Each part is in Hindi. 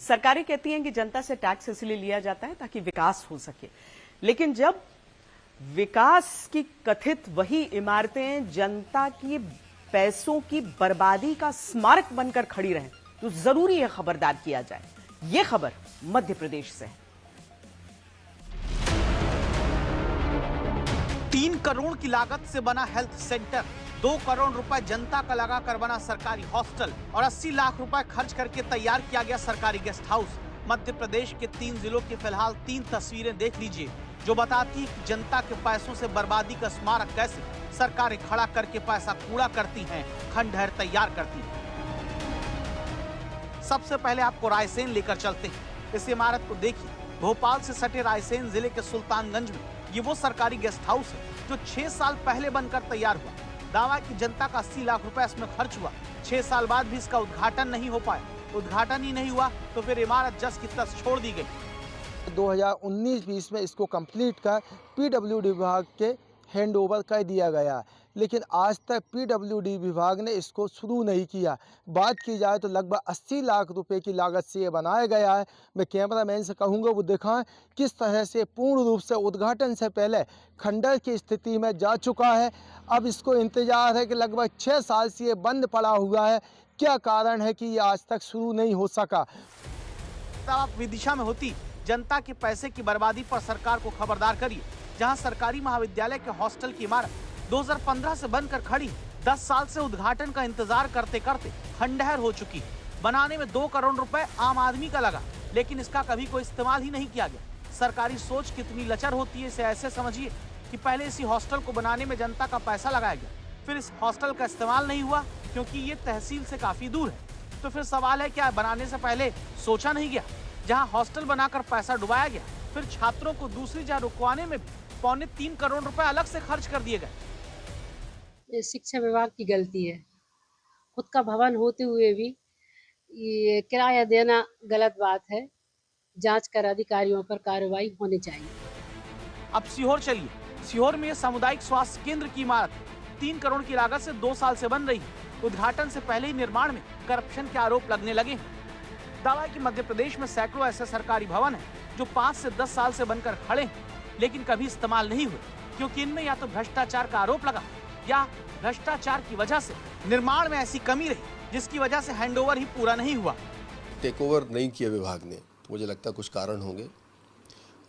सरकारें कहती हैं कि जनता से टैक्स इसलिए लिया जाता है ताकि विकास हो सके, लेकिन जब विकास की कथित वही इमारतें जनता की पैसों की बर्बादी का स्मारक बनकर खड़ी रहें तो जरूरी है खबरदार किया जाए। यह खबर मध्य प्रदेश से है। 3 करोड़ की लागत से बना हेल्थ सेंटर, 2 करोड़ रुपए जनता का लगाकर बना सरकारी हॉस्टल और 80 लाख रुपए खर्च करके तैयार किया गया सरकारी गेस्ट हाउस। मध्य प्रदेश के 3 जिलों की फिलहाल 3 तस्वीरें देख लीजिए जो बताती है कि जनता के पैसों से बर्बादी का स्मारक कैसे सरकारें खड़ा करके पैसा कूड़ा करती हैं, खंडहर तैयार करती हैं। सबसे पहले आपको रायसेन लेकर चलते हैं। इस इमारत को देखिए। भोपाल से सटे रायसेन जिले के सुल्तानगंज में ये वो सरकारी गेस्ट हाउस है जो 6 साल पहले बनकर तैयार हुआ। दावा की जनता का 80 लाख रुपए इसमें खर्च हुआ। 6 साल बाद भी इसका उद्घाटन नहीं हो पाया। उद्घाटन ही नहीं हुआ तो फिर इमारत जस की तस छोड़ दी गई। 2019-20 में इसको कंप्लीट कर पीडब्ल्यूडी विभाग के हैंड ओवर कर दिया गया, लेकिन आज तक पीडब्ल्यूडी विभाग ने इसको शुरू नहीं किया। बात की जाए तो लगभग 80 लाख रुपए की लागत से ये बनाया गया है। मैं कैमरामैन से कहूँगा वो दिखाएं किस तरह से पूर्ण रूप से उद्घाटन से पहले खंडहर की स्थिति में जा चुका है। अब इसको इंतजार है कि लगभग 6 साल से ये बंद पड़ा हुआ है। क्या कारण है कि ये आज तक शुरू नहीं हो सका? आप विदिशा में होती जनता के पैसे की बर्बादी पर सरकार को खबरदार करिए। जहां सरकारी महाविद्यालय के हॉस्टल की इमारत 2015 से बनकर खड़ी, 10 साल से उद्घाटन का इंतजार करते करते खंडहर हो चुकी है। बनाने में 2 करोड़ रुपए आम आदमी का लगा, लेकिन इसका कभी कोई इस्तेमाल ही नहीं किया गया। सरकारी सोच कितनी लचर होती है इसे ऐसे समझिए कि पहले इसी हॉस्टल को बनाने में जनता का पैसा लगाया गया, फिर इस हॉस्टल का इस्तेमाल नहीं हुआ क्योंकि ये तहसील से काफी दूर है। तो फिर सवाल है क्या बनाने से पहले सोचा नहीं गया? जहां हॉस्टल बनाकर पैसा डुबाया गया, फिर छात्रों को दूसरी जगह रुकवाने में भी 3.25 करोड़ रुपए अलग से खर्च कर दिए गए। शिक्षा विभाग की गलती है। खुद का भवन होते हुए भी ये किराया देना गलत बात है। जांच कर अधिकारियों पर कार्रवाई होनी चाहिए। अब सीहोर चलिए। सीहोर में सामुदायिक स्वास्थ्य केंद्र की इमारत 3 करोड़ की लागत से 2 साल से बन रही है। उद्घाटन से पहले ही निर्माण में करप्शन के आरोप लगने लगे हैं। दावा है कि मध्य प्रदेश में सैकड़ों ऐसे सरकारी भवन हैं जो 5 से 10 साल से बनकर खड़े हैं, लेकिन कभी इस्तेमाल नहीं हुए क्योंकि इनमें या तो भ्रष्टाचार का आरोप लगा या भ्रष्टाचार की वजह से निर्माण में ऐसी कमी रही जिसकी वजह से हैंडओवर ही पूरा नहीं हुआ। टेक ओवर नहीं किया विभाग ने, मुझे लगता है कुछ कारण होंगे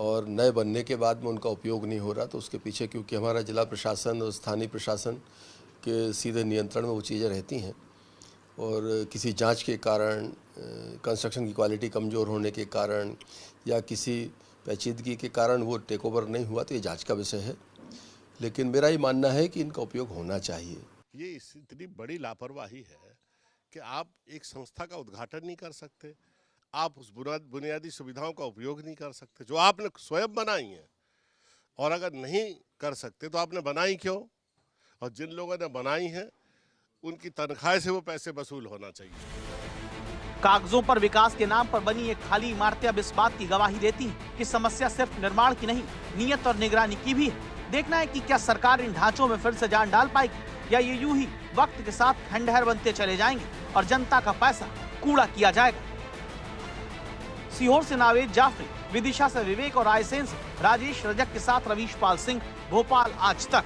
और नए बनने के बाद में उनका उपयोग नहीं हो रहा। तो उसके पीछे क्योंकि हमारा जिला प्रशासन और स्थानीय प्रशासन के सीधे नियंत्रण में वो चीज़ें रहती हैं और किसी जांच के कारण, कंस्ट्रक्शन की क्वालिटी कमज़ोर होने के कारण या किसी पेचीदगी के कारण वो टेक ओवर नहीं हुआ, तो ये जांच का विषय है। लेकिन मेरा ये मानना है कि इनका उपयोग होना चाहिए। ये इतनी बड़ी लापरवाही है कि आप एक संस्था का उद्घाटन नहीं कर सकते, आप उस बुनियादी सुविधाओं का उपयोग नहीं कर सकते जो आपने स्वयं बनाई हैं। और अगर नहीं कर सकते तो आपने बनाई क्यों? और जिन लोगों ने बनाई हैं उनकी तनख्वाह से वो पैसे वसूल होना चाहिए। कागजों पर विकास के नाम पर बनी ये खाली इमारतें अब इस बात की गवाही देती हैं कि समस्या सिर्फ निर्माण की नहीं, नियत और निगरानी की भी है। देखना है कि क्या सरकार इन ढांचों में फिर से जान डाल पाएगी या ये यूं ही वक्त के साथ खंडहर बनते चले जाएंगे और जनता का पैसा कूड़ा किया जाएगा। सीहोर से नावेद जाफरी, विदिशा से विवेक और रायसेन से राजेश रजक के साथ रवीश पाल सिंह, भोपाल आज तक।